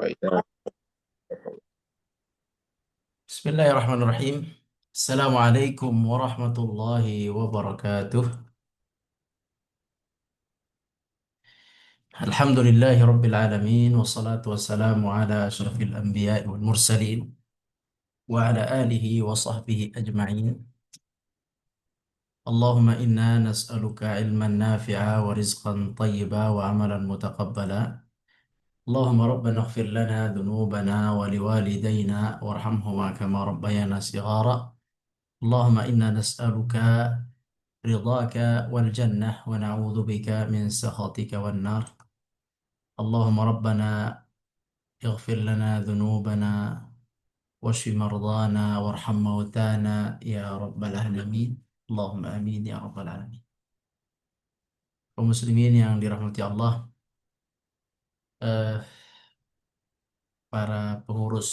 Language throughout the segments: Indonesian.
فإذا Bismillahirrahmanirrahim. Assalamualaikum warahmatullahi wabarakatuh. Alhamdulillahi rabbil alamin wassalatu wassalamu ala asyrafil anbiya'i wal mursalin wa ala alihi wa sahbihi ajma'in. Allahumma inna nas'aluka ilman nafi'a wa rizqan tayyiba wa amalan mutaqabbala. Allahumma rabbana ighfir lana dhunubana wa liwalidayna warhamhuma kama rabbayana shighara. Allahumma inna nas'aluka رضاك والجنة ونعوذ بك من سخطك والنار. اللهم ربنا اغفر لنا ذنوبنا واشف مرضانا وارحم موتانا يا رب العالمين. اللهم آمين يا رب العالمين. Kaum muslimin yang dirahmati Allah, eh, para pengurus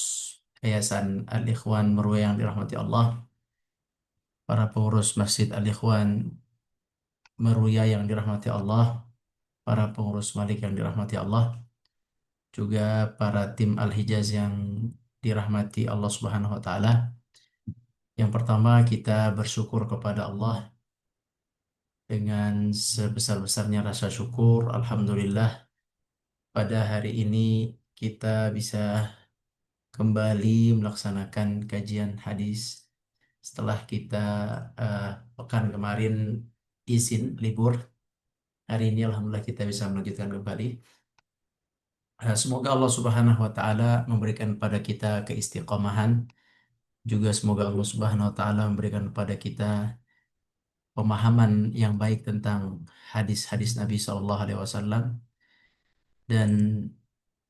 Yayasan Al-Ikhwan Merwe yang dirahmati Allah, para pengurus Masjid Al-Ikhwan Meruya yang dirahmati Allah, para pengurus Malik yang dirahmati Allah, juga para tim Al-Hijaz yang dirahmati Allah Subhanahu wa taala. Yang pertama, kita bersyukur kepada Allah dengan sebesar-besarnya rasa syukur. Alhamdulillah, pada hari ini kita bisa kembali melaksanakan kajian hadis setelah kita eh, pekan kemarin izin libur. Hari ini alhamdulillah kita bisa melanjutkan kembali. Semoga Allah Subhanahu wa taala memberikan pada kita keistiqomahan. Juga semoga Allah Subhanahu wa taala memberikan kepada kita pemahaman yang baik tentang hadis-hadis Nabi Shallallahu alaihi wasallam, dan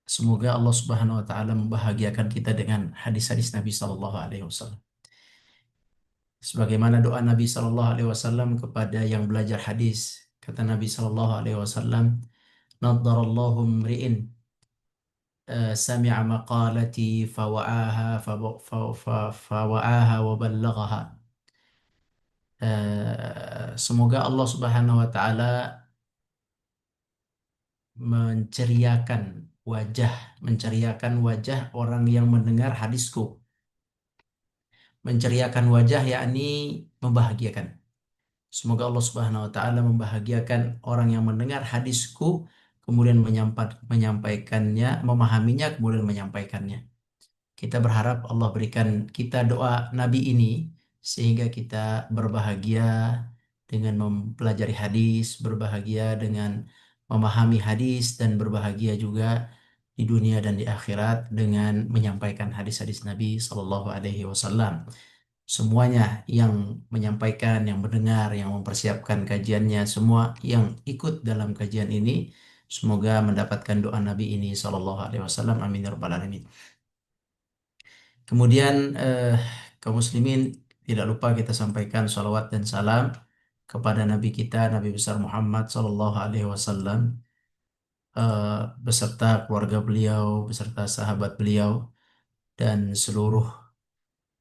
semoga Allah Subhanahu wa taala membahagiakan kita dengan hadis-hadis Nabi Shallallahu alaihi wasallam. Sebagaimana doa Nabi Shallallahu alaihi wasallam kepada yang belajar hadis, kata Nabi Shallallahu alaihi wasallam, "Naddarallahu mri'in sami'a maqalati fawa'aha fawa'aha wa ballaghaha." Semoga Allah Subhanahu wa taala menceriakan wajah menceriakan wajah orang yang mendengar hadisku. Menceriakan wajah yakni membahagiakan. Semoga Allah Subhanahu wa taala membahagiakan orang yang mendengar hadisku kemudian menyampaikannya, memahaminya kemudian menyampaikannya. Kita berharap Allah berikan kita doa Nabi ini sehingga kita berbahagia dengan mempelajari hadis, berbahagia dengan memahami hadis, dan berbahagia juga di dunia dan di akhirat dengan menyampaikan hadis-hadis Nabi Sallallahu Alaihi Wasallam. Semuanya yang menyampaikan, yang mendengar, yang mempersiapkan kajiannya, semua yang ikut dalam kajian ini, semoga mendapatkan doa Nabi ini Sallallahu Alaihi Wasallam. Amin ya rabbal alamin. Kemudian kaum muslimin, tidak lupa kita sampaikan salawat dan salam kepada Nabi kita, Nabi besar Muhammad Sallallahu Alaihi Wasallam, eh, beserta keluarga beliau, beserta sahabat beliau, dan seluruh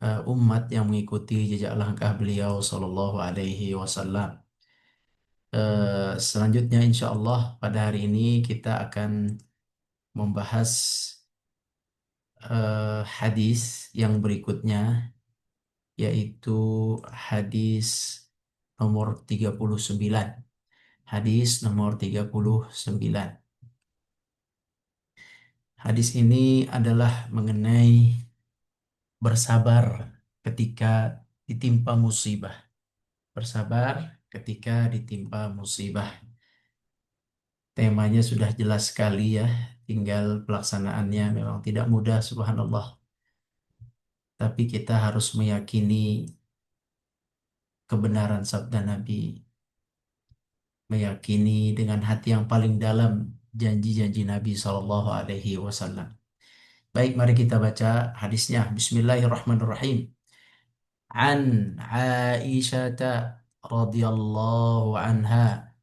umat yang mengikuti jejak langkah beliau Sallallahu Alaihi Wasallam. Selanjutnya, insya Allah pada hari ini kita akan membahas hadis yang berikutnya, yaitu hadis nomor 39. Hadis nomor 39. Hadis ini adalah mengenai bersabar ketika ditimpa musibah. Bersabar ketika ditimpa musibah. Temanya sudah jelas sekali ya, tinggal pelaksanaannya memang tidak mudah, subhanallah. Tapi kita harus meyakini kebenaran sabda Nabi, meyakini dengan hati yang paling dalam janji-janji Nabi Shallallahu Alaihi Wasallam. Baik, mari kita baca hadisnya. Bismillahirrahmanirrahim. An Aisyah radhiyallahu anha,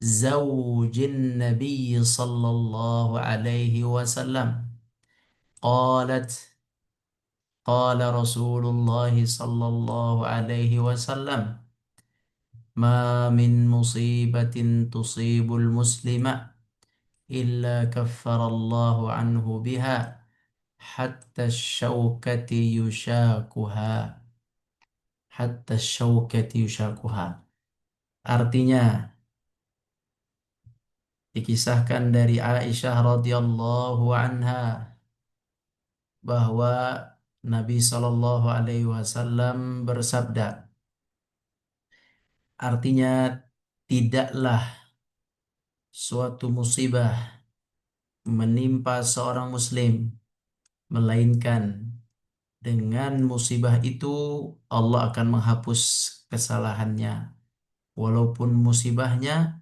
zaujin Nabi sallallahu alaihi wasallam, qalat, qala Rasulullah sallallahu alaihi wasallam, ma min musibatin tusibul muslima إلا كفر الله عنه بها حتى الشوكة يشاكها حتى الشوكة يشاكها. Artinya dikisahkan dari Aisyah radhiyallahu anha bahwa Nabi Shallallahu Alaihi Wasallam bersabda, artinya tidaklah suatu musibah menimpa seorang muslim melainkan dengan musibah itu Allah akan menghapus kesalahannya walaupun musibahnya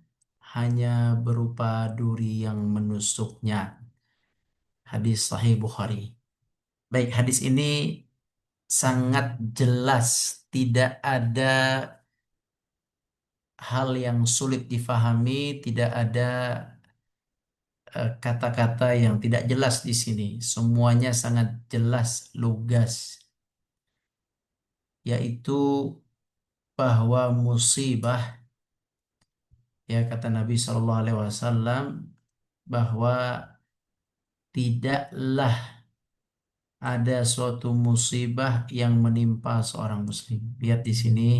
hanya berupa duri yang menusuknya. Hadis Sahih Bukhari. Baik, hadis ini sangat jelas, tidak ada hal yang sulit difahami, tidak ada kata-kata yang tidak jelas di sini. Semuanya sangat jelas, lugas, yaitu bahwa musibah, ya kata Nabi Shallallahu Alaihi Wasallam, bahwa tidaklah ada suatu musibah yang menimpa seorang muslim. Lihat di sini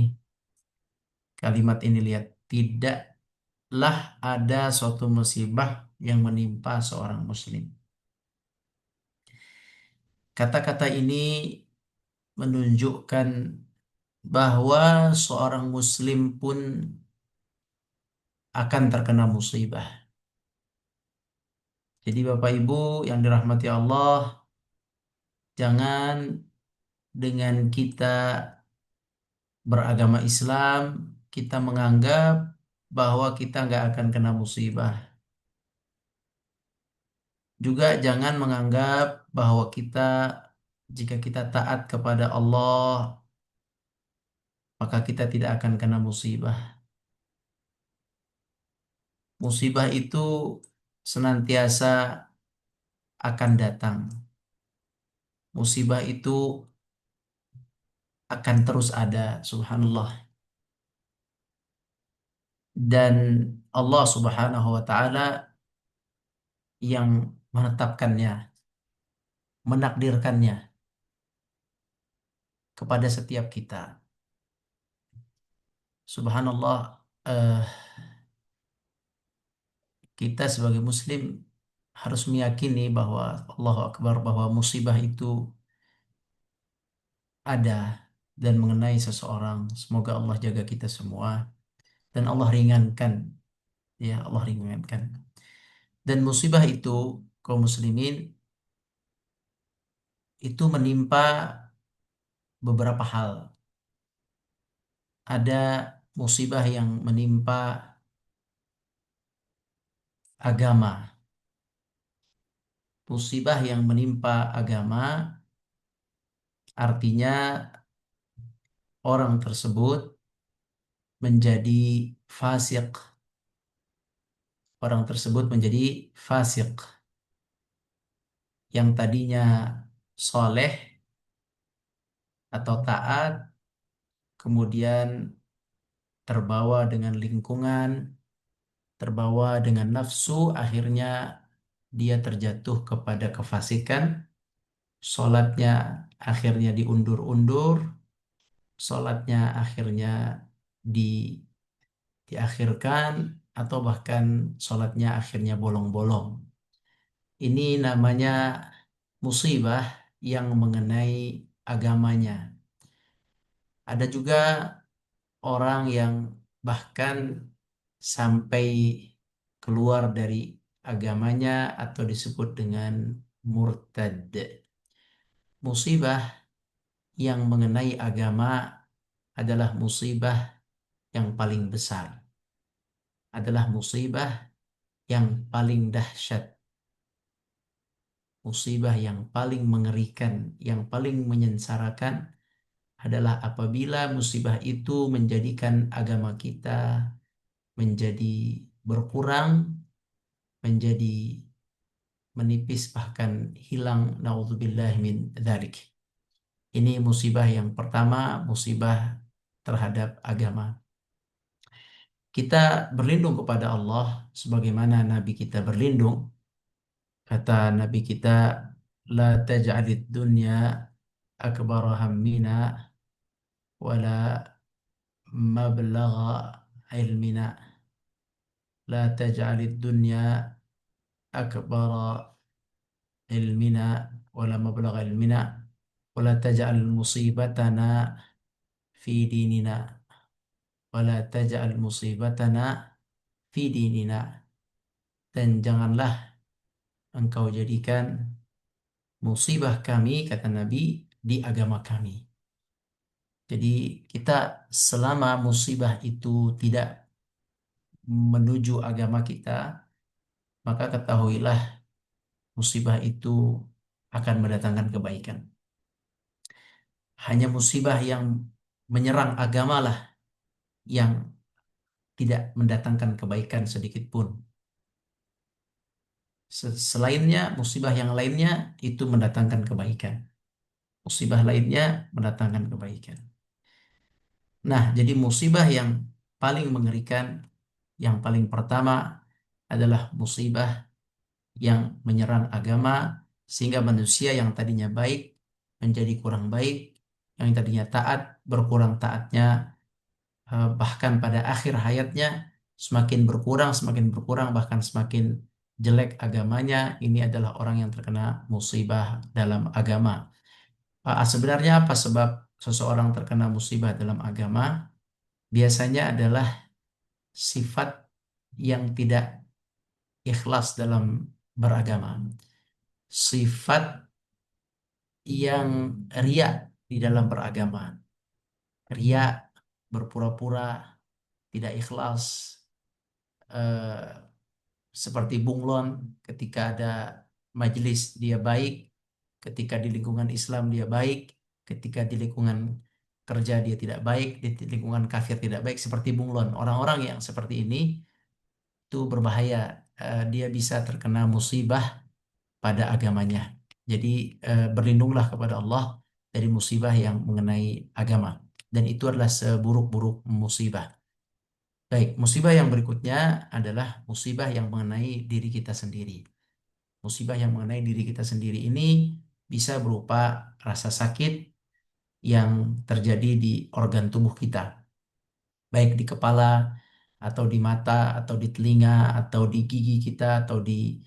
kalimat ini, lihat, tidaklah ada suatu musibah yang menimpa seorang muslim. Kata-kata ini menunjukkan bahwa seorang muslim pun akan terkena musibah. Jadi Bapak Ibu yang dirahmati Allah, jangan dengan kita beragama Islam, kita menganggap bahwa kita nggak akan kena musibah. Juga jangan menganggap bahwa kita, jika kita taat kepada Allah, maka kita tidak akan kena musibah. Musibah itu senantiasa akan datang. Musibah itu akan terus ada, subhanallah. Dan Allah Subhanahu wa taala yang menetapkannya, menakdirkannya kepada setiap kita. Subhanallah, eh, kita sebagai muslim harus meyakini bahwa Allahu Akbar, bahwa musibah itu ada dan mengenai seseorang. Semoga Allah jaga kita semua dan Allah ringankan, ya Allah ringankan. Dan musibah itu, kaum muslimin, itu menimpa beberapa hal. Ada musibah yang menimpa agama. Musibah yang menimpa agama artinya orang tersebut menjadi fasik. Orang tersebut menjadi fasik. Yang tadinya soleh atau taat, kemudian terbawa dengan lingkungan, terbawa dengan nafsu, akhirnya dia terjatuh kepada kefasikan, sholatnya akhirnya diundur-undur, sholatnya akhirnya di, diakhirkan, atau bahkan sholatnya akhirnya bolong-bolong. Ini namanya musibah yang mengenai agamanya. Ada juga orang yang bahkan sampai keluar dari agamanya atau disebut dengan murtad. Musibah yang mengenai agama adalah musibah yang paling besar, adalah musibah yang paling dahsyat, musibah yang paling mengerikan, yang paling menyengsarakan adalah apabila musibah itu menjadikan agama kita menjadi berkurang, menjadi menipis, bahkan hilang. Naudzubillah min dzalik. Ini musibah yang pertama, musibah terhadap agama. Kita berlindung kepada Allah sebagaimana Nabi kita berlindung. Kata Nabi kita, la taj'alid dunya akbar hammina wala mablagha ilmina. La taj'alid dunya akbar ilmina wala mablagha ilmina wala taj'al musibatana fi dinina wala taj'al musibatana fi dinina, dan janganlah engkau jadikan musibah kami, kata Nabi, di agama kami. Jadi kita selama musibah itu tidak menuju agama kita, maka ketahuilah musibah itu akan mendatangkan kebaikan. Hanya musibah yang menyerang agamalah yang tidak mendatangkan kebaikan sedikit pun. Selainnya, musibah yang lainnya itu mendatangkan kebaikan. Musibah lainnya mendatangkan kebaikan. Nah, jadi musibah yang paling mengerikan, yang paling pertama adalah musibah yang menyerang agama, sehingga manusia yang tadinya baik menjadi kurang baik, yang tadinya taat berkurang taatnya, bahkan pada akhir hayatnya semakin berkurang, bahkan semakin jelek agamanya. Ini adalah orang yang terkena musibah dalam agama. Sebenarnya apa sebab seseorang terkena musibah dalam agama? Biasanya adalah sifat yang tidak ikhlas dalam beragama, sifat yang ria di dalam beragama, ria, berpura-pura, tidak ikhlas, eh, seperti bunglon ketika ada majelis dia baik, ketika di lingkungan Islam dia baik, ketika di lingkungan kerja dia tidak baik, di lingkungan kafir tidak baik, seperti bunglon. Orang-orang yang seperti ini itu berbahaya. Dia bisa terkena musibah pada agamanya. Jadi berlindunglah kepada Allah dari musibah yang mengenai agama. Dan itu adalah seburuk-buruk musibah. Baik, musibah yang berikutnya adalah musibah yang mengenai diri kita sendiri. Musibah yang mengenai diri kita sendiri ini bisa berupa rasa sakit yang terjadi di organ tubuh kita, baik di kepala, atau di mata, atau di telinga, atau di gigi kita, atau di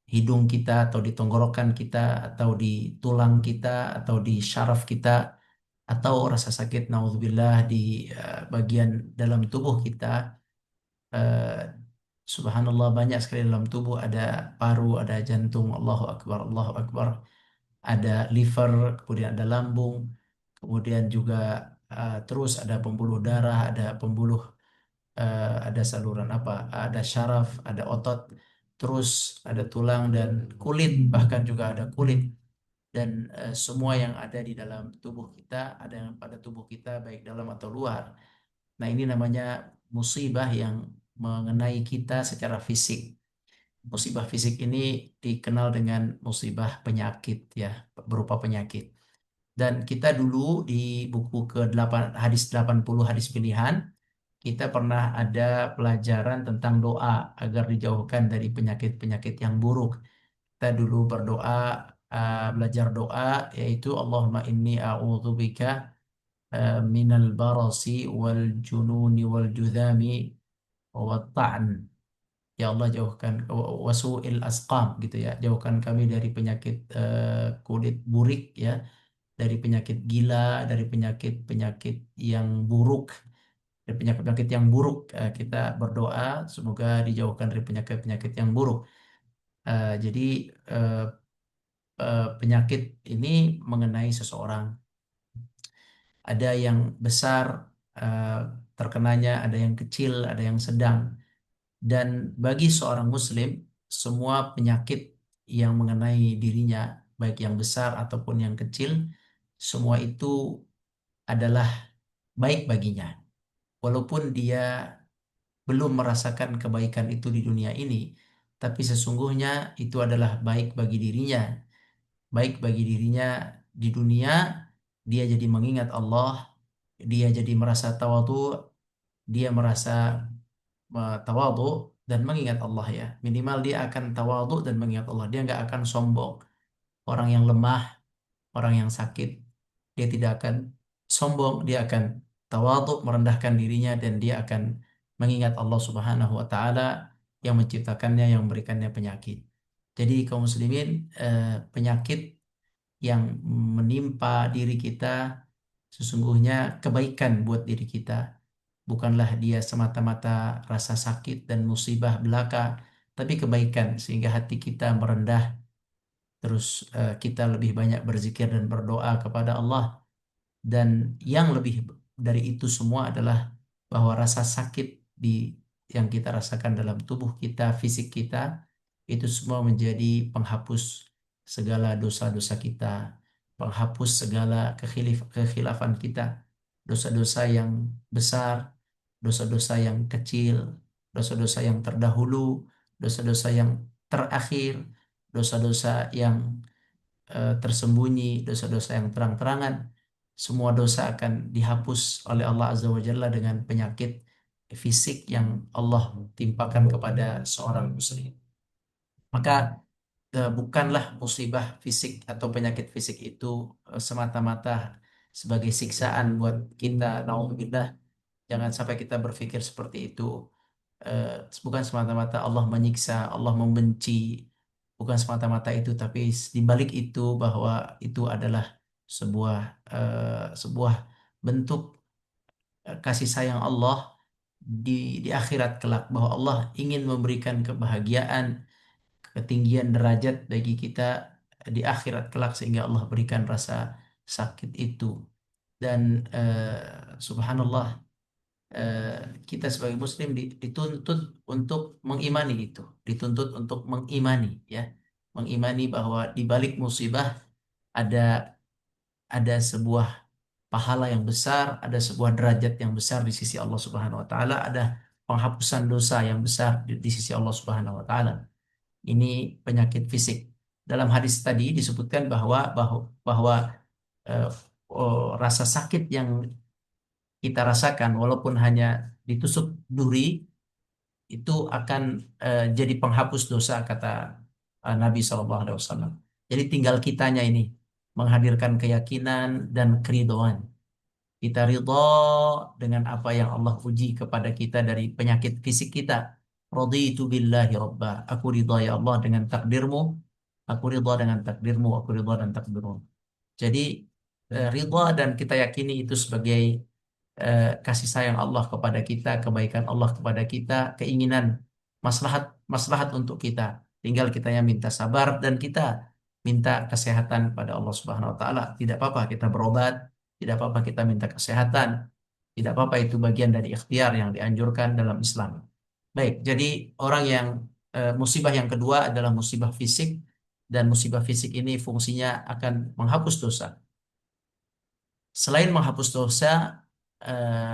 hidung kita, atau di tenggorokan kita, atau di tulang kita, atau di syaraf kita, atau rasa sakit naudzubillah di bagian dalam tubuh kita. Eh, Subhanallah, banyak sekali dalam tubuh, ada paru, ada jantung, Allahu Akbar, Allahu Akbar, ada liver, kemudian ada lambung, kemudian juga terus ada pembuluh darah, ada pembuluh, ada saluran apa, ada syaraf, ada otot, terus ada tulang dan kulit, bahkan juga ada kulit, dan semua yang ada di dalam tubuh kita, ada yang pada tubuh kita baik dalam atau luar. Nah, ini namanya musibah yang mengenai kita secara fisik. Musibah fisik ini dikenal dengan musibah penyakit, ya, berupa penyakit. Dan kita dulu di buku ke-8, hadis 80 hadis pilihan, kita pernah ada pelajaran tentang doa agar dijauhkan dari penyakit-penyakit yang buruk. Kita dulu berdoa, belajar doa, yaitu Allahumma inni a'udzubika minal barasi wal jununi wal judhami wa ta'n. Ya Allah, jauhkan wasu'il asqam, gitu ya. Jauhkan kami dari penyakit kulit burik, ya, dari penyakit gila, dari penyakit-penyakit yang buruk, dari penyakit-penyakit yang buruk. Kita berdoa semoga dijauhkan dari penyakit-penyakit yang buruk. Jadi eh, penyakit ini mengenai seseorang. Ada yang besar eh, terkenanya, ada yang kecil, ada yang sedang. Dan bagi seorang muslim, semua penyakit yang mengenai dirinya, baik yang besar ataupun yang kecil, semua itu adalah baik baginya. Walaupun dia belum merasakan kebaikan itu di dunia ini, tapi sesungguhnya itu adalah baik bagi dirinya. Baik bagi dirinya di dunia, dia jadi mengingat Allah, dia jadi merasa tawadu, dia merasa tawadhu dan mengingat Allah ya. Minimal dia akan tawadhu dan mengingat Allah. Dia nggak akan sombong. Orang yang lemah, orang yang sakit, dia tidak akan sombong. Dia akan tawadhu, merendahkan dirinya dan dia akan mengingat Allah Subhanahu wa taala yang menciptakannya, yang memberikannya penyakit. Jadi kaum muslimin, penyakit yang menimpa diri kita sesungguhnya kebaikan buat diri kita. Bukanlah dia semata-mata rasa sakit dan musibah belaka, tapi kebaikan sehingga hati kita merendah, terus kita lebih banyak berzikir dan berdoa kepada Allah. Dan yang lebih dari itu semua adalah bahwa rasa sakit di yang kita rasakan dalam tubuh kita, fisik kita, itu semua menjadi penghapus segala dosa-dosa kita, penghapus segala kekhilafan kita, dosa-dosa yang besar, dosa-dosa yang kecil, dosa-dosa yang terdahulu, dosa-dosa yang terakhir, dosa-dosa yang tersembunyi, dosa-dosa yang terang-terangan, semua dosa akan dihapus oleh Allah Azza wa Jalla dengan penyakit fisik yang Allah timpakan kepada seorang muslim. Maka bukanlah musibah fisik atau penyakit fisik itu semata-mata sebagai siksaan buat kita. Nauzubillah, jangan sampai kita berpikir seperti itu. Eh, Bukan semata-mata Allah menyiksa, Allah membenci, bukan semata-mata itu, tapi di balik itu bahwa itu adalah sebuah sebuah bentuk kasih sayang Allah di di akhirat kelak, bahwa Allah ingin memberikan kebahagiaan, ketinggian derajat bagi kita di akhirat kelak sehingga Allah berikan rasa sakit itu. Dan subhanallah, eh, kita sebagai muslim dituntut untuk mengimani itu, dituntut untuk mengimani ya, mengimani bahwa di balik musibah ada sebuah pahala yang besar, ada sebuah derajat yang besar di sisi Allah Subhanahu wa taala, ada penghapusan dosa yang besar di sisi Allah Subhanahu wa taala. Ini penyakit fisik. Dalam hadis tadi disebutkan bahwa eh, rasa sakit yang kita rasakan walaupun hanya ditusuk duri itu akan jadi penghapus dosa, kata Nabi SAW. Jadi tinggal kitanya ini menghadirkan keyakinan dan keridhaan. Kita ridho dengan apa yang Allah uji kepada kita dari penyakit fisik kita. Raditu billahi rabba. Aku ridha ya Allah dengan takdirmu. Aku ridha dengan takdirmu. Aku ridha dan takdirmu. Jadi ridha dan kita yakini itu sebagai kasih sayang Allah kepada kita, kebaikan Allah kepada kita, keinginan maslahat maslahat untuk kita. Tinggal kitanya minta sabar dan kita minta kesehatan pada Allah Subhanahu wa taala. Tidak apa-apa kita berobat, tidak apa-apa kita minta kesehatan. Tidak apa-apa, itu bagian dari ikhtiar yang dianjurkan dalam Islam. Baik, jadi orang yang musibah yang kedua adalah musibah fisik, dan musibah fisik ini fungsinya akan menghapus dosa. Selain menghapus dosa,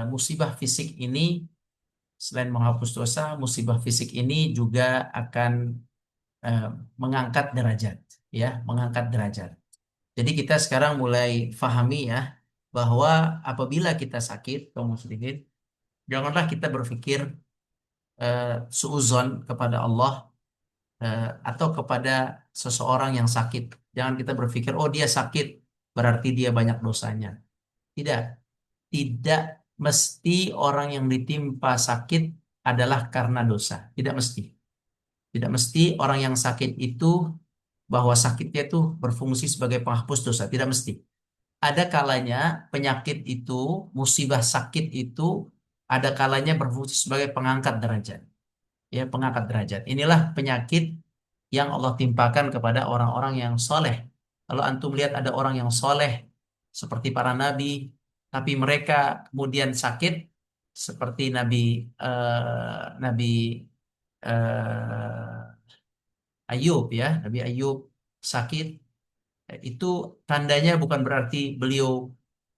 musibah fisik ini, selain menghapus dosa, musibah fisik ini juga akan eh, mengangkat derajat, ya, mengangkat derajat. Jadi kita sekarang mulai fahami ya, bahwa apabila kita sakit, kaum muslimin, janganlah kita berpikir suuzon kepada Allah atau kepada seseorang yang sakit. Jangan kita berpikir, oh dia sakit, berarti dia banyak dosanya. Tidak. Tidak mesti orang yang ditimpa sakit adalah karena dosa. Tidak mesti. Tidak mesti orang yang sakit itu bahwa sakitnya itu berfungsi sebagai penghapus dosa. Tidak mesti. Ada kalanya penyakit itu, musibah sakit itu, ada kalanya berfungsi sebagai pengangkat derajat. Ya, pengangkat derajat. Inilah penyakit yang Allah timpakan kepada orang-orang yang soleh. Kalau antum lihat ada orang yang soleh seperti para nabi, tapi mereka kemudian sakit seperti Nabi eh, Ayub ya, Nabi Ayub sakit, itu tandanya bukan berarti beliau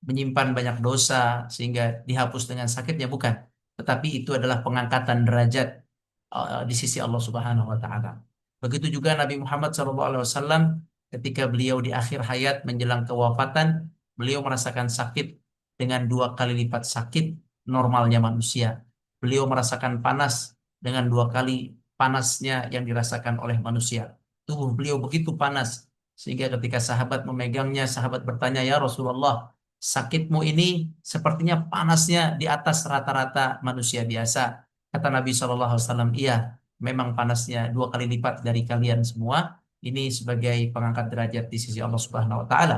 menyimpan banyak dosa sehingga dihapus dengan sakitnya, bukan. Tetapi itu adalah pengangkatan derajat di sisi Allah Subhanahu wa taala. Begitu juga Nabi Muhammad SAW ketika beliau di akhir hayat menjelang kewafatan, beliau merasakan sakit dengan 2 kali lipat sakit normalnya manusia. beliau merasakan panas dengan 2 kali panasnya yang dirasakan oleh manusia. Tubuh beliau begitu panas sehingga ketika sahabat memegangnya, sahabat bertanya, "Ya Rasulullah, sakitmu ini sepertinya panasnya di atas rata-rata manusia biasa." Kata Nabi SAW, "Iya, memang panasnya 2 kali lipat dari kalian semua. Ini sebagai pengangkat derajat di sisi Allah Subhanahu Wa Taala."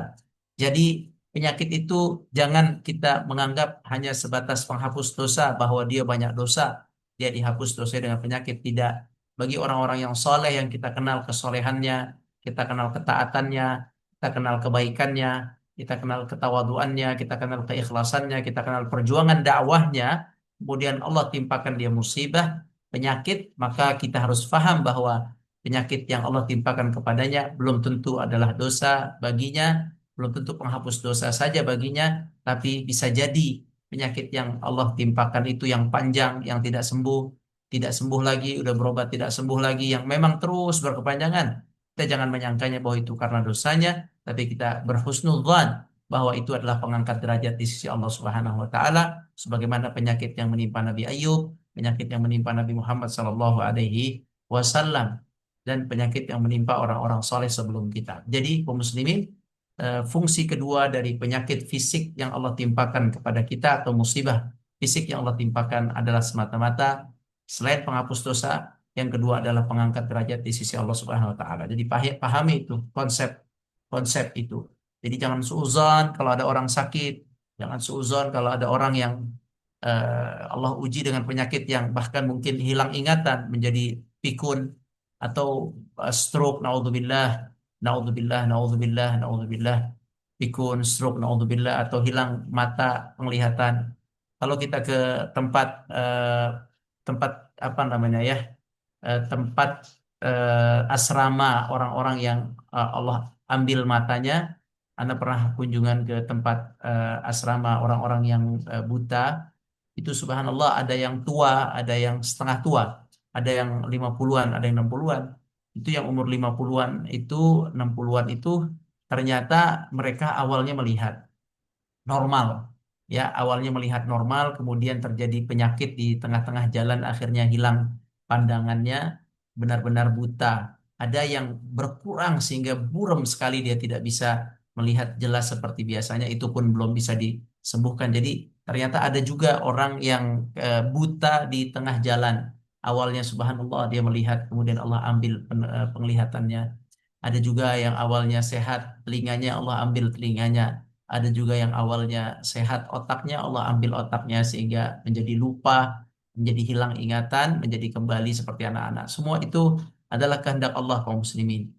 Jadi penyakit itu jangan kita menganggap hanya sebatas penghapus dosa, bahwa dia banyak dosa, dia dihapus dosa dengan penyakit. Tidak. Bagi orang-orang yang soleh, yang kita kenal kesolehannya, kita kenal ketaatannya, kita kenal kebaikannya, kita kenal ketawaduannya, kita kenal keikhlasannya, kita kenal perjuangan dakwahnya, kemudian Allah timpakan dia musibah, penyakit, maka kita harus paham bahwa penyakit yang Allah timpakan kepadanya belum tentu adalah dosa baginya, belum tentu penghapus dosa saja baginya, tapi bisa jadi penyakit yang Allah timpakan itu yang panjang, yang tidak sembuh, tidak sembuh lagi, udah berobat tidak sembuh lagi, yang memang terus berkepanjangan. Kita jangan menyangkanya bahwa itu karena dosanya, tapi kita berhusnudzan bahwa itu adalah pengangkat derajat di sisi Allah Subhanahu wa taala, sebagaimana penyakit yang menimpa Nabi Ayub, penyakit yang menimpa Nabi Muhammad sallallahu alaihi wasallam, dan penyakit yang menimpa orang-orang soleh sebelum kita. Jadi, kaum muslimin, fungsi kedua dari penyakit fisik yang Allah timpakan kepada kita atau musibah fisik yang Allah timpakan adalah semata-mata selain penghapus dosa, yang kedua adalah pengangkat derajat di sisi Allah Subhanahu wa taala. Jadi pahami itu konsep konsep itu. Jadi jangan suuzon kalau ada orang sakit, jangan suuzon kalau ada orang yang Allah uji dengan penyakit yang bahkan mungkin hilang ingatan menjadi pikun atau stroke, naudzubillah, naudzubillah, naudzubillah, naudzubillah, pikun, stroke, naudzubillah, atau hilang mata penglihatan. Kalau kita ke tempat tempat apa namanya ya, tempat asrama orang-orang yang Allah ambil matanya. Anda pernah kunjungan ke tempat asrama orang-orang yang buta. Itu subhanallah, ada yang tua, ada yang setengah tua, ada yang 50-an, ada yang 60-an. Itu yang umur 50-an itu, 60-an itu ternyata mereka awalnya melihat normal. Ya, awalnya melihat normal, kemudian terjadi penyakit di tengah-tengah jalan, akhirnya hilang pandangannya, benar-benar buta. Ada yang berkurang sehingga buram sekali, dia tidak bisa melihat jelas seperti biasanya, itu pun belum bisa disembuhkan. Jadi ternyata ada juga orang yang buta di tengah jalan. Awalnya subhanallah dia melihat, kemudian Allah ambil penglihatannya. Ada juga yang awalnya sehat telinganya, Allah ambil telinganya. Ada juga yang awalnya sehat otaknya, Allah ambil otaknya sehingga menjadi lupa, menjadi hilang ingatan, menjadi kembali seperti anak-anak. Semua itu adalah kehendak Allah, kaum muslimin.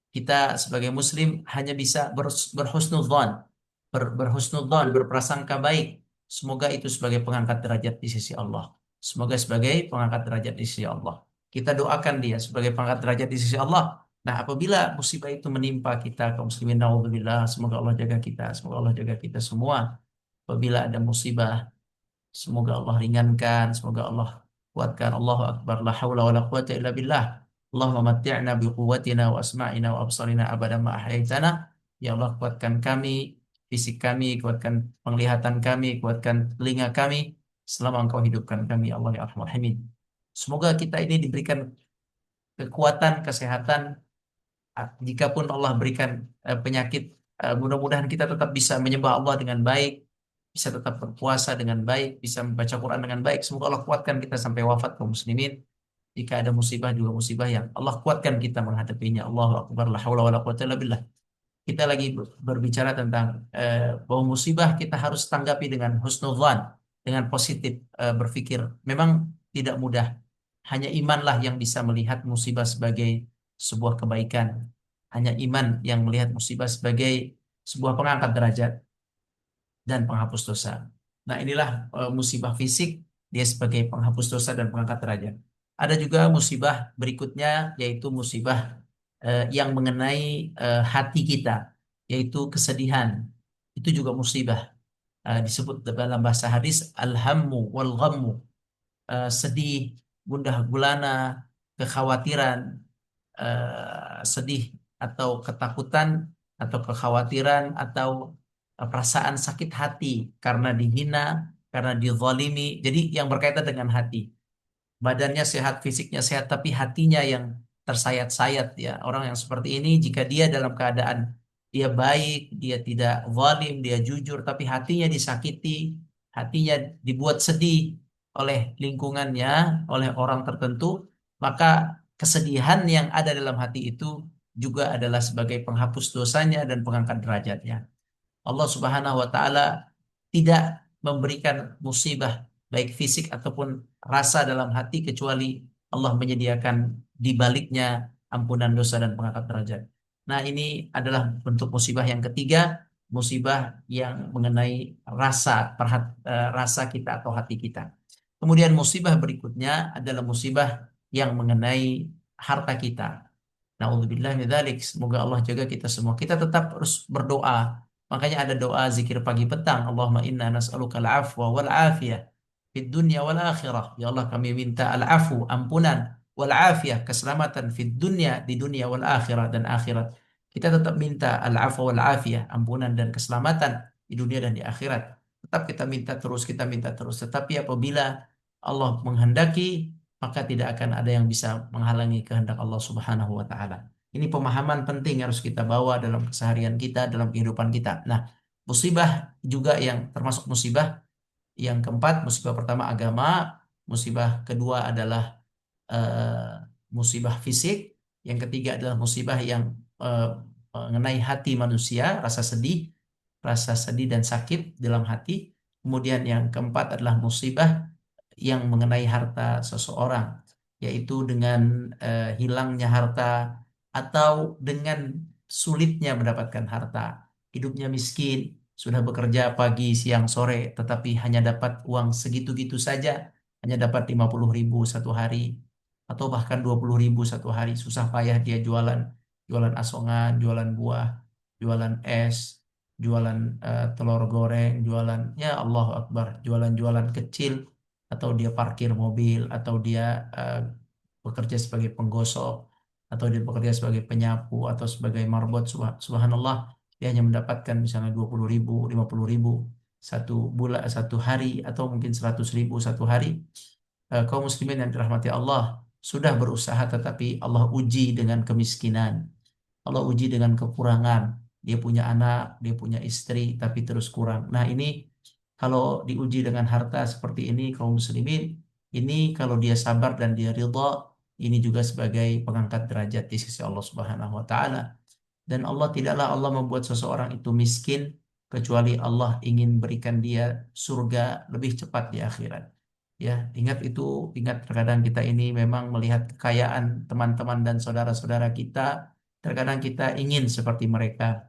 Kita sebagai muslim hanya bisa berhusnudzon, berhusnudzon, berprasangka baik. Semoga itu sebagai pengangkat derajat di sisi Allah. Semoga sebagai pengangkat derajat di sisi Allah. Kita doakan dia sebagai pengangkat derajat di sisi Allah. Nah, apabila musibah itu menimpa kita, kaum muslimin, naudzubillah, semoga Allah jaga kita, semoga Allah jaga kita semua. Apabila ada musibah, semoga Allah ringankan, semoga Allah kuatkan. Allahu Akbar, la haula wa la quwata illa billah. Allahumma matti'na bi quwwatina wa asma'ina wa absarina abadan ma ahyaitana. Ya Allah, kuatkan kami, fisik kami, kuatkan penglihatan kami, kuatkan telinga kami selama Engkau hidupkan kami, ya Allah ya Arhamar Rahimin. Semoga kita ini diberikan kekuatan, kesehatan. Jikapun Allah berikan penyakit, mudah-mudahan kita tetap bisa menyembah Allah dengan baik, bisa tetap berpuasa dengan baik, bisa membaca Quran dengan baik. Semoga Allah kuatkan kita sampai wafat, kaum muslimin. Jika ada musibah juga musibah yang Allah kuatkan kita menghadapinya. Allahu Akbar, la haula wala quwata illa billah. Kita lagi berbicara tentang bahwa musibah kita harus tanggapi dengan husnudzan, dengan positif, berpikir. Memang tidak mudah. Hanya imanlah yang bisa melihat musibah sebagai sebuah kebaikan. Hanya iman yang melihat musibah sebagai sebuah pengangkat derajat dan penghapus dosa. Nah, inilah musibah fisik, dia sebagai penghapus dosa dan pengangkat derajat. Ada juga musibah berikutnya, yaitu musibah yang mengenai hati kita, yaitu kesedihan. Itu juga musibah. Disebut dalam bahasa hadis al-hammu wal ghammu, sedih, gundah gulana, kekhawatiran, sedih atau ketakutan atau kekhawatiran atau perasaan sakit hati karena dihina, karena dizalimi. Jadi yang berkaitan dengan hati. Badannya sehat, fisiknya sehat, tapi hatinya yang tersayat-sayat ya. Orang yang seperti ini jika dia dalam keadaan dia baik, dia tidak zalim, dia jujur, tapi hatinya disakiti, hatinya dibuat sedih oleh lingkungannya, oleh orang tertentu, maka kesedihan yang ada dalam hati itu juga adalah sebagai penghapus dosanya dan pengangkat derajatnya. Allah Subhanahu wa taala tidak memberikan musibah baik fisik ataupun rasa dalam hati kecuali Allah menyediakan di baliknya ampunan dosa dan pengangkat derajat. Nah, ini adalah bentuk musibah yang ketiga, musibah yang mengenai rasa kita atau hati kita. Kemudian musibah berikutnya adalah musibah yang mengenai harta kita. Nauzubillah min dzalik. Semoga Allah jaga kita semua. Kita tetap harus berdoa. Makanya ada doa zikir pagi petang. Allahumma inna nas'aluka al-afwa wal afiyah fid dunya wal akhirah. Ya Allah, kami minta al-afu, ampunan, wal afiyah, keselamatan fid dunya, di dunia, wal akhirah, dan akhirat. Kita tetap minta al-afwa wal afiyah, ampunan dan keselamatan di dunia dan di akhirat. Tetap kita minta terus, kita minta terus. Tetapi apabila Allah menghendaki, maka tidak akan ada yang bisa menghalangi kehendak Allah Subhanahu wa taala. Ini pemahaman penting yang harus kita bawa dalam keseharian kita, dalam kehidupan kita. Nah, musibah juga yang termasuk musibah yang keempat, musibah pertama agama, musibah kedua adalah eh, musibah fisik, yang ketiga adalah musibah yang eh, mengenai hati manusia, rasa sedih dan sakit dalam hati. Kemudian yang keempat adalah musibah yang mengenai harta seseorang, yaitu dengan hilangnya harta atau dengan sulitnya mendapatkan harta. Hidupnya miskin, sudah bekerja pagi, siang, sore, tetapi hanya dapat uang segitu-gitu saja, hanya dapat 50.000 satu hari, atau bahkan 20.000 satu hari. Susah payah dia jualan, jualan asongan, jualan buah, jualan es, jualan telur goreng, jualan, ya Allah Akbar, jualan-jualan kecil, atau dia parkir mobil, atau dia eh, bekerja sebagai penggosok, atau dia bekerja sebagai penyapu, atau sebagai marbot. Subhanallah, dia hanya mendapatkan misalnya 20.000, 50.000 satu bulan, satu hari, atau mungkin 100.000 satu hari. Kaum muslimin yang dirahmati Allah, sudah berusaha tetapi Allah uji dengan kemiskinan, Allah uji dengan kekurangan. Dia punya anak, dia punya istri, tapi terus kurang. Nah, ini kalau diuji dengan harta seperti ini, kaum muslimin, ini kalau dia sabar dan dia ridha, ini juga sebagai pengangkat derajat di sisi Allah Subhanahu wa taala. Dan Allah membuat seseorang itu miskin kecuali Allah ingin berikan dia surga lebih cepat di akhirat. Ya, ingat itu, ingat terkadang kita ini memang melihat kekayaan teman-teman dan saudara-saudara kita, terkadang kita ingin seperti mereka.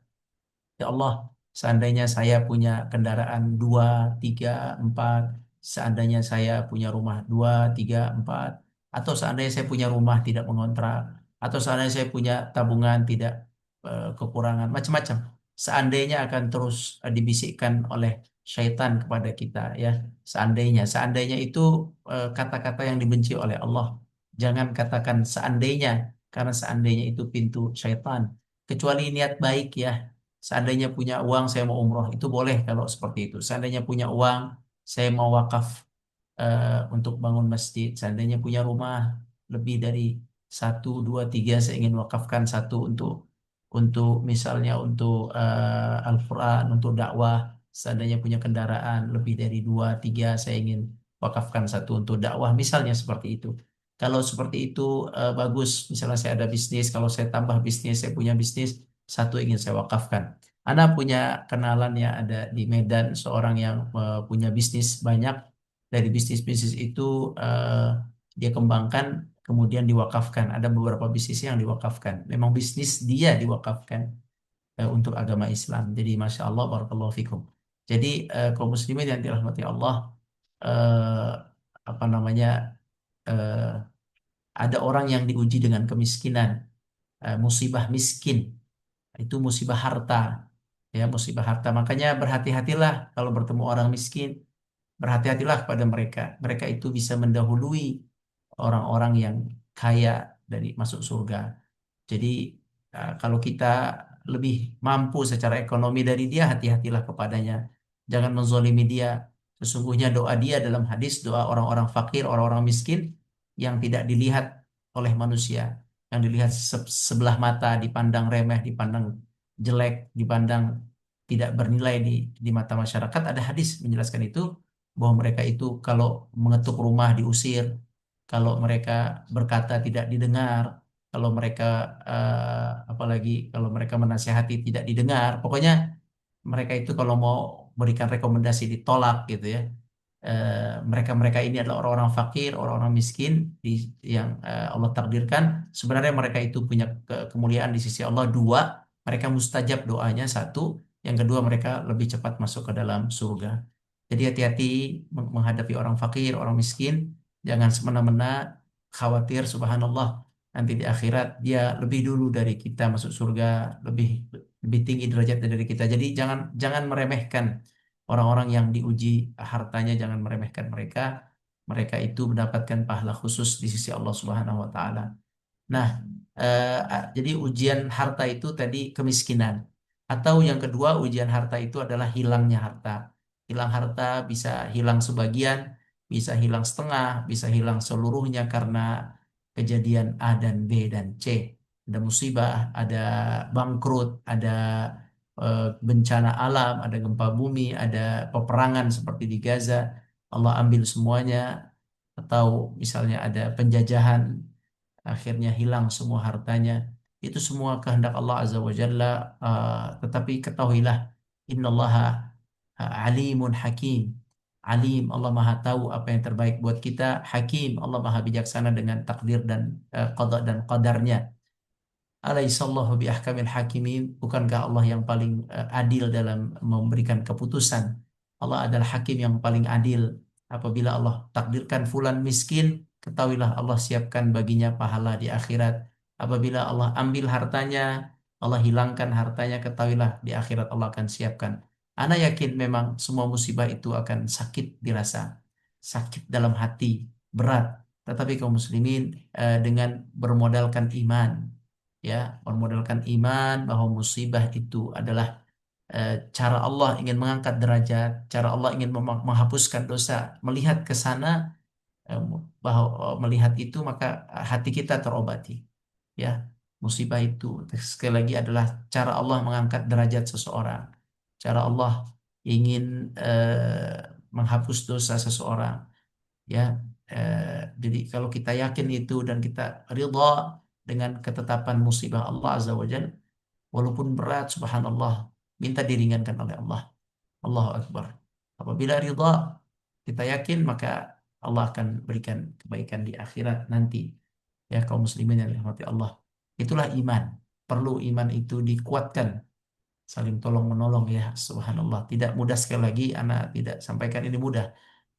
Ya Allah, seandainya saya punya kendaraan dua, tiga, empat, seandainya saya punya rumah dua, tiga, empat, atau seandainya saya punya rumah tidak mengontrak, atau seandainya saya punya tabungan tidak kekurangan, macam-macam. Seandainya akan terus dibisikkan oleh syaitan kepada kita, ya. Seandainya itu kata-kata yang dibenci oleh Allah. Jangan katakan seandainya, karena seandainya itu pintu syaitan. Kecuali niat baik, ya. Seandainya punya uang, saya mau umroh, itu boleh kalau seperti itu. Seandainya punya uang, saya mau wakaf untuk bangun masjid. Seandainya punya rumah lebih dari satu, dua, tiga, saya ingin wakafkan satu untuk misalnya untuk Al-Quran, untuk dakwah. Seandainya punya kendaraan lebih dari dua, tiga, saya ingin wakafkan satu untuk dakwah. Misalnya seperti itu. Kalau seperti itu bagus. Misalnya saya ada bisnis, kalau saya tambah bisnis, saya punya bisnis, satu ingin saya wakafkan. Ana punya kenalan ya, ada di Medan seorang yang punya bisnis banyak. Dari bisnis-bisnis itu dia kembangkan, kemudian diwakafkan. Ada beberapa bisnis yang diwakafkan. Memang bisnis dia diwakafkan untuk agama Islam. Jadi Masya Allah, Barakallahu fikum. Jadi kaum muslimin yang dirahmati Allah, eh, apa namanya, eh, ada orang yang diuji dengan kemiskinan, musibah miskin, itu musibah harta, ya, musibah harta. Makanya berhati-hatilah kalau bertemu orang miskin, berhati-hatilah kepada mereka. Mereka itu bisa mendahului orang-orang yang kaya dari masuk surga. Jadi kalau kita lebih mampu secara ekonomi dari dia, hati-hatilah kepadanya. Jangan menzolimi dia. Sesungguhnya doa dia dalam hadis, doa orang-orang fakir, orang-orang miskin yang tidak dilihat oleh manusia, yang dilihat sebelah mata, dipandang remeh, dipandang jelek, dipandang tidak bernilai di mata masyarakat. Ada hadis menjelaskan itu, bahwa mereka itu kalau mengetuk rumah diusir, kalau mereka berkata tidak didengar, kalau mereka apalagi kalau mereka menasihati tidak didengar. Pokoknya mereka itu kalau mau berikan rekomendasi ditolak gitu ya. Mereka-mereka ini adalah orang-orang fakir, orang-orang miskin yang Allah takdirkan. Sebenarnya mereka itu punya kemuliaan di sisi Allah. Dua, mereka mustajab doanya. Satu, yang kedua mereka lebih cepat masuk ke dalam surga. Jadi hati-hati menghadapi orang fakir, orang miskin. Jangan semena-mena khawatir, subhanallah. Nanti di akhirat dia lebih dulu dari kita masuk surga, lebih lebih tinggi derajatnya dari kita. Jadi jangan jangan meremehkan orang-orang yang diuji hartanya, jangan meremehkan mereka. Mereka itu mendapatkan pahala khusus di sisi Allah Subhanahu wa taala. Nah, jadi ujian harta itu tadi kemiskinan. Atau yang kedua, ujian harta itu adalah hilangnya harta. Hilang harta bisa hilang sebagian, bisa hilang setengah, bisa hilang seluruhnya karena kejadian A dan B dan C. Ada musibah, ada bangkrut, ada bencana alam, ada gempa bumi, ada peperangan seperti di Gaza. Allah ambil semuanya. Atau misalnya ada penjajahan, akhirnya hilang semua hartanya. Itu semua kehendak Allah Azza wa Jalla. Tetapi ketahuilah, innallaha alimun hakim. Alim, Allah Maha tahu apa yang terbaik buat kita. Hakim, Allah Maha bijaksana dengan takdir dan qada dan qadarnya. Alaihissallahu bi ahkamil hakimin. Bukankah Allah yang paling adil dalam memberikan keputusan? Allah adalah hakim yang paling adil. Apabila Allah takdirkan fulan miskin, ketahuilah Allah siapkan baginya pahala di akhirat. Apabila Allah ambil hartanya, Allah hilangkan hartanya, ketahuilah di akhirat Allah akan siapkan. Ana yakin memang semua musibah itu akan sakit dirasa. Sakit dalam hati, berat. Tetapi kaum muslimin dengan bermodalkan iman, ya, bermodalkan iman bahwa musibah itu adalah cara Allah ingin mengangkat derajat, cara Allah ingin menghapuskan dosa. Melihat ke sana, eh, bahwa melihat itu maka hati kita terobati. Ya, musibah itu sekali lagi adalah cara Allah mengangkat derajat seseorang. Cara Allah ingin menghapus dosa seseorang. Ya, jadi kalau kita yakin itu dan kita ridha dengan ketetapan musibah Allah Azza wa Jalla, walaupun berat, subhanallah, minta diringankan oleh Allah. Allahu Akbar. Apabila ridha, kita yakin, maka Allah akan berikan kebaikan di akhirat nanti. Ya, kaum muslimin yang dirahmati Allah. Itulah iman. Perlu iman itu dikuatkan. Saling tolong menolong ya, subhanallah. Tidak mudah, sekali lagi, anak tidak sampaikan ini mudah.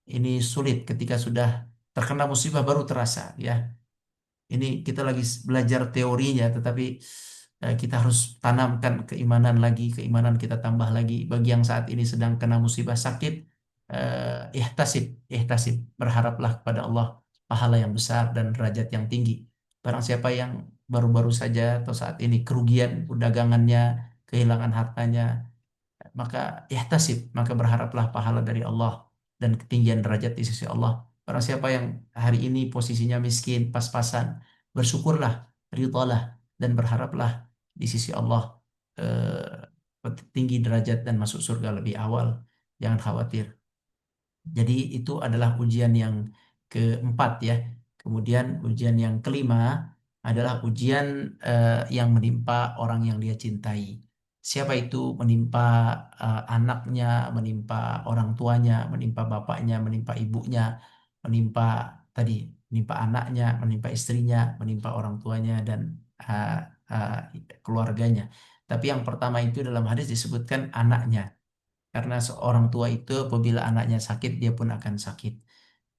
Ini sulit ketika sudah terkena musibah baru terasa ya. Ini kita lagi belajar teorinya, tetapi kita harus tanamkan keimanan lagi, keimanan kita tambah lagi. Bagi yang saat ini sedang kena musibah sakit, ihtasib, ihtasib, berharaplah kepada Allah pahala yang besar dan derajat yang tinggi. Barang siapa yang baru-baru saja atau saat ini kerugian dagangannya, kehilangan hartanya, maka ihtasib, maka berharaplah pahala dari Allah dan ketinggian derajat di sisi Allah. Barang siapa yang hari ini posisinya miskin, pas-pasan, bersyukurlah, ridhalah, dan berharaplah di sisi Allah tinggi derajat dan masuk surga lebih awal. Jangan khawatir. Jadi itu adalah ujian yang keempat ya. Kemudian ujian yang kelima adalah ujian yang menimpa orang yang dia cintai. Siapa itu? Menimpa anaknya, menimpa orang tuanya, menimpa bapaknya, menimpa ibunya, menimpa tadi, menimpa anaknya, menimpa istrinya, menimpa orang tuanya dan uh, uh, keluarganya. Tapi yang pertama itu dalam hadis disebutkan anaknya. Karena seorang tua itu apabila anaknya sakit, dia pun akan sakit.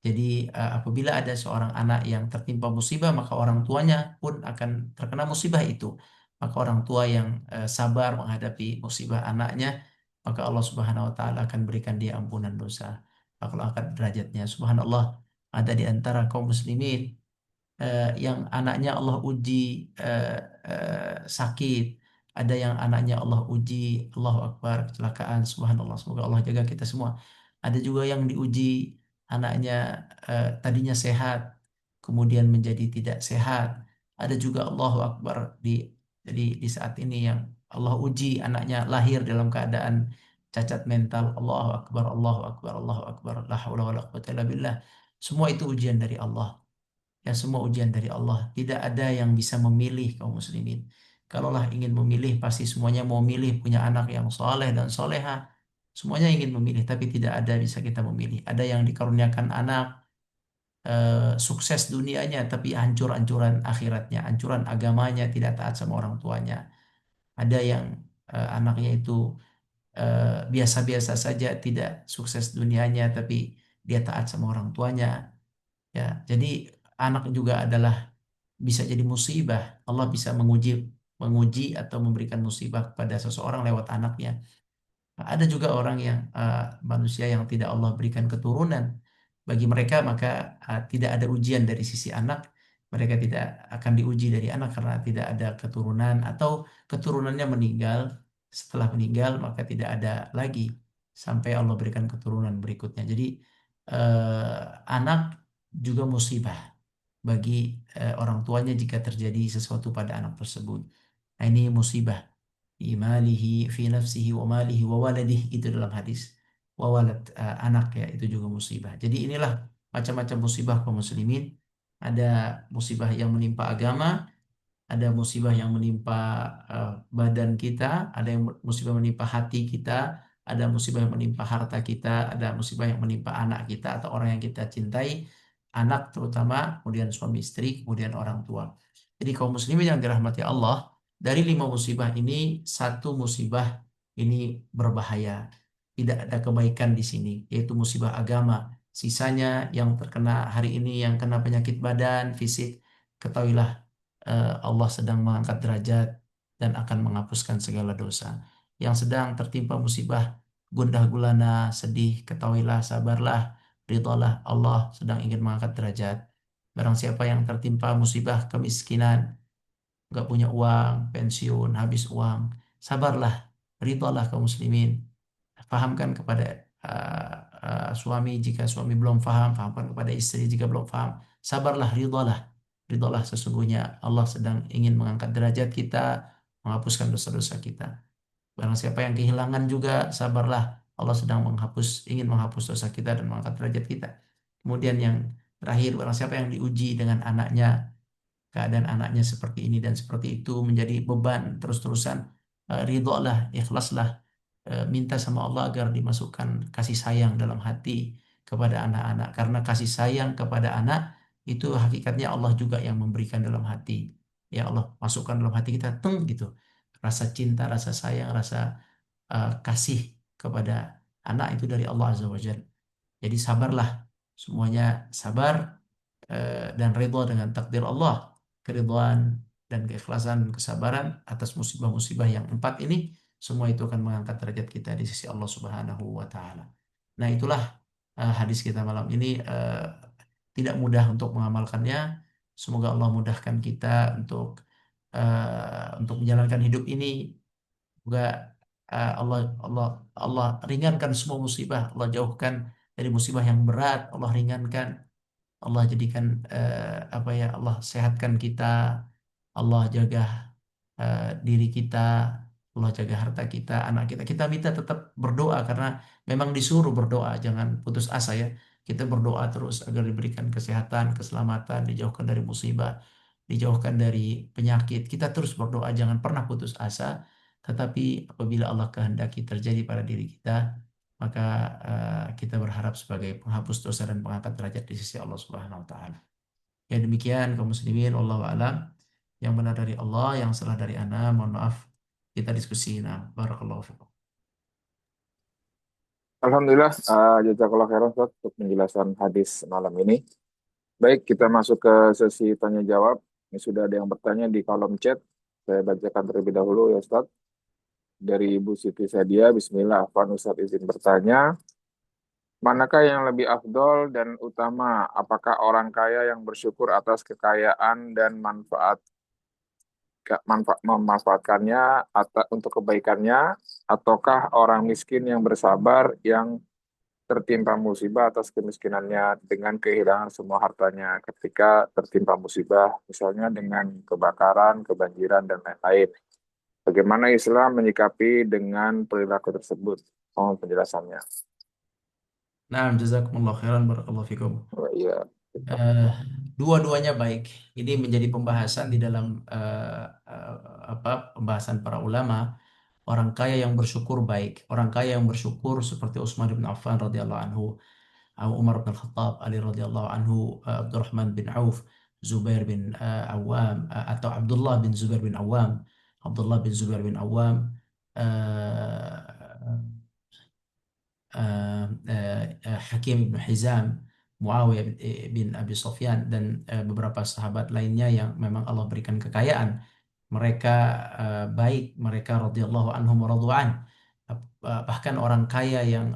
Jadi apabila ada seorang anak yang tertimpa musibah, maka orang tuanya pun akan terkena musibah itu. Maka orang tua yang sabar menghadapi musibah anaknya, maka Allah Subhanahu wa taala akan berikan dia ampunan dosa. Maka Allah angkat derajatnya. Subhanallah, ada di antara kaum muslimin yang anaknya Allah uji eh, sakit, ada yang anaknya Allah uji, Allahu Akbar, kecelakaan, subhanallah, semoga Allah jaga kita semua. Ada juga yang diuji anaknya tadinya sehat, kemudian menjadi tidak sehat. Ada juga Allahu Akbar di saat ini yang Allah uji anaknya lahir dalam keadaan cacat mental. Allahu Akbar, Allahu Akbar, Allahu Akbar. La haula wala quwwata illa billah. Semua itu ujian dari Allah. Ya, semua ujian dari Allah. Tidak ada yang bisa memilih kaum muslimin. Kalaulah ingin memilih, pasti semuanya mau milih punya anak yang soleh dan soleha. Semuanya ingin memilih, tapi tidak ada bisa kita memilih. Ada yang dikaruniakan anak, sukses dunianya, tapi hancur-hancuran akhiratnya, hancuran agamanya, tidak taat sama orang tuanya. Ada yang anaknya itu biasa-biasa saja, tidak sukses dunianya, tapi dia taat sama orang tuanya. Ya, jadi anak juga adalah bisa jadi musibah. Allah bisa menguji menguji atau memberikan musibah kepada seseorang lewat anaknya. Ada juga orang yang manusia yang tidak Allah berikan keturunan. Bagi mereka maka tidak ada ujian dari sisi anak. Mereka tidak akan diuji dari anak karena tidak ada keturunan atau keturunannya meninggal. Setelah meninggal maka tidak ada lagi sampai Allah berikan keturunan berikutnya. Jadi anak juga musibah bagi orang tuanya jika terjadi sesuatu pada anak tersebut. Nah, ini musibah fi malihi fi nafsihi wa malihi wa waladihi, itu dalam hadis. Wa walad, anak ya, itu juga musibah. Jadi inilah macam-macam musibah kaum muslimin. Ada musibah yang menimpa agama, ada musibah yang menimpa badan kita, ada yang musibah menimpa hati kita, ada musibah yang menimpa harta kita, ada musibah yang menimpa anak kita atau orang yang kita cintai, anak terutama, kemudian suami istri, kemudian orang tua. Jadi kaum muslimin yang dirahmati Allah, dari 5 musibah ini, satu musibah ini berbahaya. Tidak ada kebaikan di sini, yaitu musibah agama. Sisanya yang terkena hari ini, yang kena penyakit badan, fisik, ketahuilah Allah sedang mengangkat derajat dan akan menghapuskan segala dosa. Yang sedang tertimpa musibah gundah gulana, sedih, ketahuilah, sabarlah, ridhalah, Allah sedang ingin mengangkat derajat. Barang siapa yang tertimpa musibah kemiskinan, nggak punya uang, pensiun, habis uang, sabarlah, ridhalah kaum muslimin. Fahamkan kepada uh, suami jika suami belum faham, fahamkan kepada istri jika belum faham. Sabarlah, ridhalah. Ridhalah, sesungguhnya Allah sedang ingin mengangkat derajat kita, menghapuskan dosa-dosa kita. Barang siapa yang kehilangan juga, sabarlah. Allah sedang ingin menghapus dosa kita dan mengangkat derajat kita. Kemudian yang terakhir, barang siapa yang diuji dengan anaknya, keadaan anaknya seperti ini dan seperti itu menjadi beban terus-terusan, ridholah, ikhlaslah, minta sama Allah agar dimasukkan kasih sayang dalam hati kepada anak-anak, karena kasih sayang kepada anak itu hakikatnya Allah juga yang memberikan dalam hati. Ya, Allah masukkan dalam hati kita, teng gitu, rasa cinta, rasa sayang, rasa kasih kepada anak itu dari Allah Azza wa Jalla. Jadi sabarlah, semuanya sabar, dan ridha dengan takdir Allah. Keridhaan dan keikhlasan, kesabaran atas musibah-musibah yang 4 ini, semua itu akan mengangkat derajat kita di sisi Allah Subhanahu wa taala. Nah, itulah hadis kita malam ini. Tidak mudah untuk mengamalkannya. Semoga Allah mudahkan kita untuk menjalankan hidup ini. Semoga Allah Allah Allah ringankan semua musibah, Allah jauhkan dari musibah yang berat, Allah ringankan, Allah jadikan apa ya, Allah sehatkan kita, Allah jaga diri kita, Allah jaga harta kita, anak kita. Kita minta tetap berdoa karena memang disuruh berdoa, jangan putus asa ya. Kita berdoa terus agar diberikan kesehatan, keselamatan, dijauhkan dari musibah, dijauhkan dari penyakit. Kita terus berdoa, jangan pernah putus asa. Tetapi apabila Allah kehendaki terjadi pada diri kita, maka kita berharap sebagai penghapus dosa dan pengangkat derajat di sisi Allah Subhanahu wa taala. Ya, demikian kaum muslimin, wallahu alam. Yang benar dari Allah, yang salah dari ana, mohon maaf. Kita diskusi. Nah, barakallahu fikum. Alhamdulillah, jazakallah khairan Ustaz untuk penjelasan hadis malam ini. Baik, kita masuk ke sesi tanya jawab. Ini sudah ada yang bertanya di kolom chat. Saya bacakan terlebih dahulu ya Ustaz. Dari Ibu Siti Sadia, Bismillah, Afwan Ustaz izin bertanya. Manakah yang lebih afdol dan utama? Apakah orang kaya yang bersyukur atas kekayaan dan memanfaatkannya untuk kebaikannya, ataukah orang miskin yang bersabar yang tertimpa musibah atas kemiskinannya dengan kehilangan semua hartanya ketika tertimpa musibah, misalnya dengan kebakaran, kebanjiran, dan lain-lain. Bagaimana Islam menyikapi dengan perilaku tersebut? Oh, penjelasannya. Nah, jazakumullah khairan barakallahu fikum. Oh, iya. Eh, Dua-duanya baik. Ini menjadi pembahasan di dalam eh, pembahasan para ulama. Orang kaya yang bersyukur baik. Orang kaya yang bersyukur seperti Utsman bin Affan radhiyallahu anhu, Umar bin Khattab, Ali radhiyallahu anhu, Abdurrahman bin Auf, Zubair bin Awam, atau Abdullah bin Zubair bin Awam, Abdullah bin Zubair bin Awam, eh, Hakim bin Hizam, Muawiyah bin Abi Sufyan, dan beberapa sahabat lainnya yang memang Allah berikan kekayaan. Mereka baik, mereka radhiyallahu anhum wa radu'an. Bahkan orang kaya yang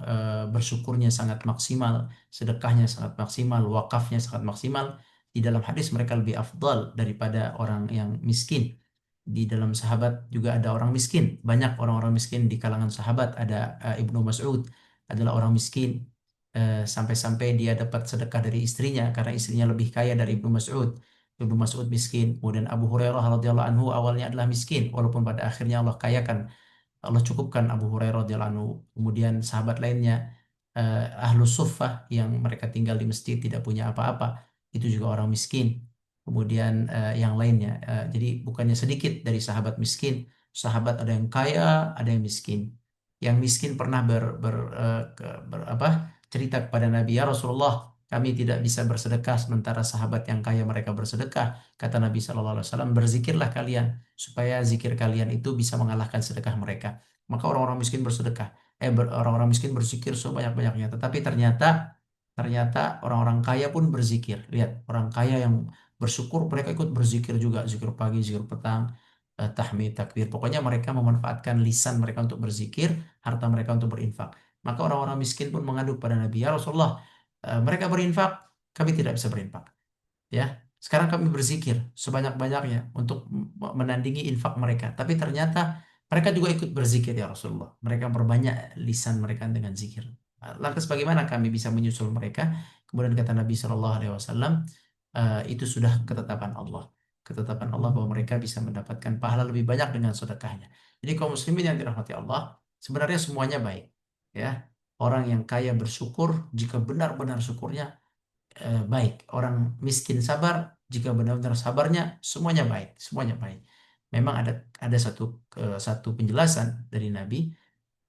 bersyukurnya sangat maksimal, sedekahnya sangat maksimal, wakafnya sangat maksimal. Di dalam hadis mereka lebih afdal daripada orang yang miskin. Di dalam sahabat juga ada orang miskin. Banyak orang-orang miskin di kalangan sahabat. Ada Ibnu Mas'ud adalah orang miskin. Sampai-sampai dia dapat sedekah dari istrinya karena istrinya lebih kaya dari Ibnu Mas'ud. Ibnu Mas'ud miskin. Kemudian Abu Hurairah radhiyallahu anhu awalnya adalah miskin, walaupun pada akhirnya Allah kayakan, Allah cukupkan Abu Hurairah radhiyallahu anhu. Kemudian sahabat lainnya, Ahlus Suffah yang mereka tinggal di masjid tidak punya apa-apa, itu juga orang miskin. Kemudian yang lainnya, jadi bukannya sedikit dari sahabat miskin. Sahabat ada yang kaya, ada yang miskin. Yang miskin pernah cerita kepada Nabi, ya Rasulullah, kami tidak bisa bersedekah sementara sahabat yang kaya mereka bersedekah. Kata Nabi SAW, berzikirlah kalian supaya zikir kalian itu bisa mengalahkan sedekah mereka. Maka orang-orang miskin bersedekah, orang-orang miskin berzikir sebanyak-banyaknya. Tetapi ternyata ternyata orang-orang kaya pun berzikir. Lihat, orang kaya yang bersyukur mereka ikut berzikir juga, zikir pagi, zikir petang, tahmid, takbir. Pokoknya mereka memanfaatkan lisan mereka untuk berzikir, harta mereka untuk berinfak. Maka orang-orang miskin pun mengadu pada Nabi, ya Rasulullah, mereka berinfak, kami tidak bisa berinfak. Ya, sekarang kami berzikir sebanyak-banyaknya untuk menandingi infak mereka. Tapi ternyata mereka juga ikut berzikir ya Rasulullah. Mereka berbanyak lisan mereka dengan zikir. Lantas bagaimana kami bisa menyusul mereka? Kemudian kata Nabi Shallallahu Alaihi Wasallam, itu sudah ketetapan Allah. Ketetapan Allah bahwa mereka bisa mendapatkan pahala lebih banyak dengan sedekahnya. Jadi kaum muslimin yang dirahmati Allah, sebenarnya semuanya baik. Ya, orang yang kaya bersyukur jika benar-benar syukurnya baik. Orang miskin sabar, jika benar-benar sabarnya, semuanya baik, semuanya baik. Memang ada satu penjelasan dari Nabi,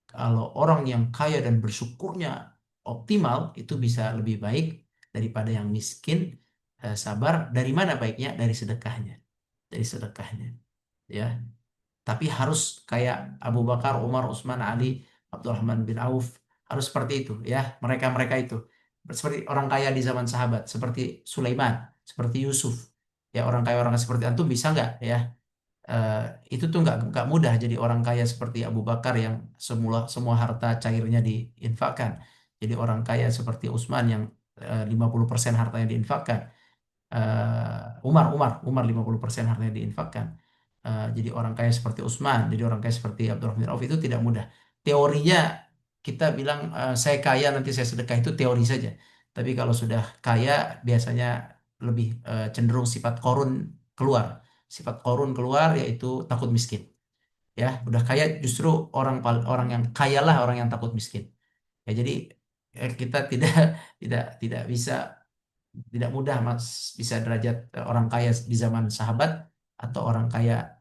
kalau orang yang kaya dan bersyukurnya optimal itu bisa lebih baik daripada yang miskin sabar. Dari mana baiknya? Dari sedekahnya, dari sedekahnya. Ya, tapi harus kayak Abu Bakar, Umar, Utsman, Ali, Abdurrahman bin Auf, harus seperti itu ya. Mereka-mereka itu seperti orang kaya di zaman sahabat, seperti Sulaiman, seperti Yusuf. Ya, orang kaya orang seperti antum bisa nggak ya? Eh, itu tuh nggak mudah jadi orang kaya seperti Abu Bakar yang semua harta cairnya diinfakkan. Jadi orang kaya seperti Utsman yang 50% hartanya diinfakkan. Umar 50% hartanya diinfakkan. Jadi orang kaya seperti Utsman, jadi orang kaya seperti Abdurrahman bin Auf itu tidak mudah. Teorinya kita bilang saya kaya nanti saya sedekah, itu teori saja. Tapi kalau sudah kaya biasanya lebih cenderung sifat korun keluar. Sifat korun keluar yaitu takut miskin. Ya, udah kaya justru orang yang kaya lah orang yang takut miskin. Ya, jadi kita tidak bisa, tidak mudah mas bisa derajat orang kaya di zaman sahabat atau orang kaya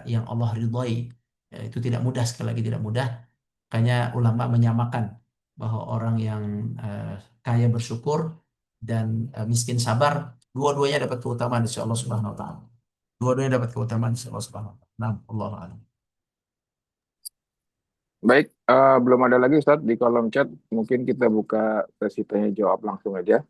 yang Allah ridhoi. Ya, itu tidak mudah, sekali lagi tidak mudah. Makanya ulama menyamakan bahwa orang yang eh, kaya bersyukur dan miskin sabar, dua-duanya dapat keutamaan di sisi Allah Subhanahu wa taala. Dua-duanya dapat keutamaan di sisi Allah Subhanahu wa taala. Nah, Allah a'lam. Baik, belum ada lagi Ustadz di kolom chat. Mungkin kita buka sesi tanya jawab langsung aja.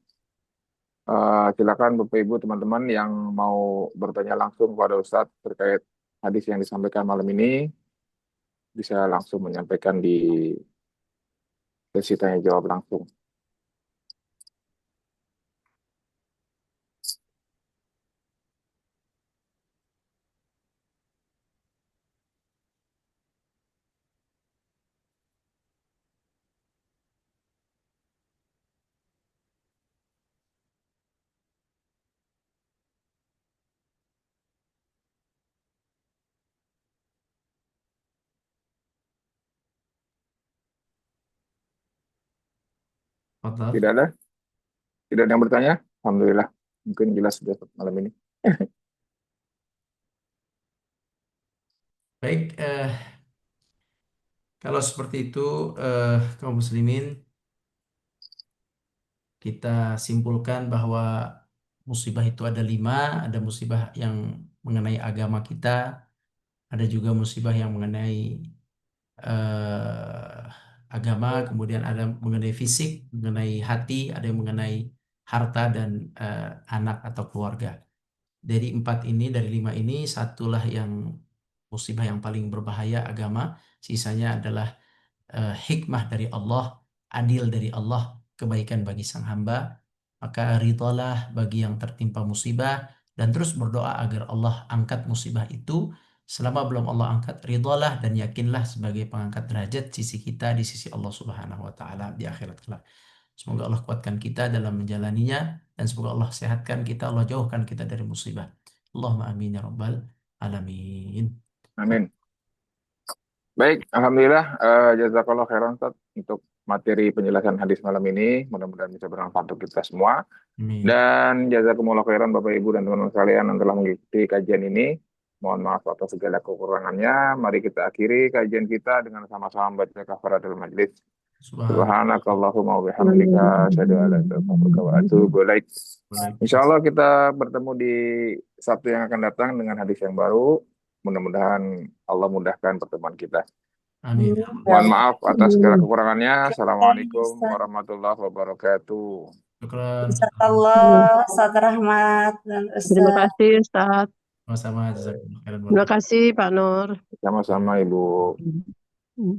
Silakan Bapak Ibu teman-teman yang mau bertanya langsung kepada Ustadz terkait hadis yang disampaikan malam ini bisa langsung menyampaikan di sesi tanya jawab langsung. Fadal. Tidak ada? Tidak ada yang bertanya? Alhamdulillah. Mungkin jelas sudah malam ini. Baik, kalau seperti itu, kaum muslimin, kita simpulkan bahwa musibah itu ada 5, ada musibah yang mengenai agama kita, ada juga musibah yang mengenai eh, agama, kemudian ada mengenai fisik, mengenai hati, ada yang mengenai harta dan eh, anak atau keluarga. Dari 4 ini, dari 5 ini, satulah yang musibah yang paling berbahaya agama, sisanya adalah hikmah dari Allah, adil dari Allah, kebaikan bagi sang hamba, maka ridhalah bagi yang tertimpa musibah dan terus berdoa agar Allah angkat musibah itu. Selama belum Allah angkat, ridhalah dan yakinlah sebagai pengangkat derajat sisi kita di sisi Allah Subhanahu wa taala di akhirat kelak. Semoga Allah kuatkan kita dalam menjalaninya dan semoga Allah sehatkan kita, Allah jauhkan kita dari musibah. Allahumma amin ya rabbal alamin. Amin. Baik, Alhamdulillah. Jazakallah khairan Ustaz untuk materi penjelasan hadis malam ini. Mudah-mudahan bisa bermanfaat untuk kita semua. Amin. Dan jazakumullah khairan Bapak Ibu dan teman-teman sekalian yang telah mengikuti kajian ini. Mohon maaf atas segala kekurangannya. Mari kita akhiri kajian kita dengan sama-sama membaca kafaratul majlis. Subhanakallahumma wa bihamdika asyhadu an la ilaha illa anta wa atubu ilaik. Waalaikumsalam. Insyaallah kita bertemu di Sabtu yang akan datang dengan hadis yang baru. Mudah-mudahan Allah mudahkan pertemuan kita. Amin. Mohon maaf atas segala kekurangannya. Syukran, Assalamualaikum Ustaz. warahmatullahi wabarakatuh. Syukran. Jazakallah, Ustaz Rahmat dan Terima Ustaz. kasih, Ustaz. Sama-sama. Jazakumullah khairan. Terima kasih, Pak Nur. Sama-sama Ibu. Hmm.